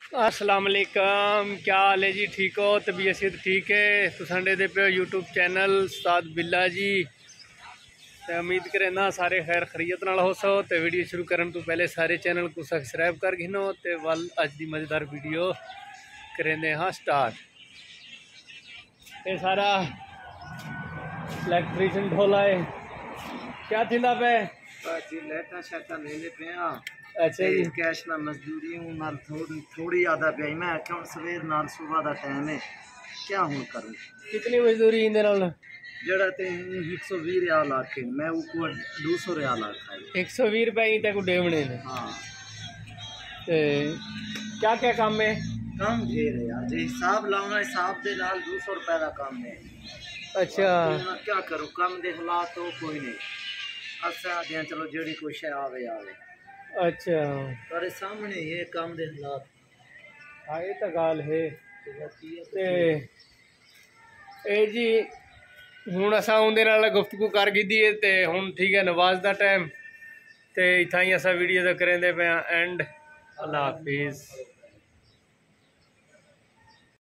अस्सलाम वालेकुम, क्या हाल है जी? ठीक हो? तबीयत ठीक है? तुसां दे पे यूट्यूब चैनल उस्ताद बिल्ला जी। तो उम्मीद करें ना सारे खैर खरीयत नाल हो सो। तो वीडियो शुरू करने तो पहले सारे चैनल को सबसक्राइब कर गिनो। तो वल अज की मज़ेदार वीडियो करेंगे हाँ स्टार्ट। ये सारा इलेक्ट्रीशियन ढोला है क्या थिंदा पे जी लाइटा शाटा लेने पे आ। अच्छा जी, कैश ना मजदूरी हूं नाल थोड़ी आदा पे मैं कम सवेर नाल सुबह दा टाइम है क्या हूं करूं। कितनी मजदूरी इंदे नाल? जड़ा ते 120 रियाल आके मैं ऊपर 200 रियाल आखा 120 रुपए ही तक डेवने ने। हां क्या क्या काम है? काम ढेर है यार, जे हिसाब लाऊंगा हिसाब दे नाल 200 रुपए दा काम है। अच्छा क्या करूं, काम दे हालात तो कोई नहीं असा दियां चलो जेड़ी कोई शय आवे आवे। अच्छा तेरे सामने ये काम दे हालात। हाँ ये तो गाल है ते ए जी हूँ असा उनके नाल गुफ्तगू कर दी है ते हुण ठीक है नवाज का टाइम ते इतना ही असा वीडियो तो करेंदे पे एंड। अल्लाह हाफिज़।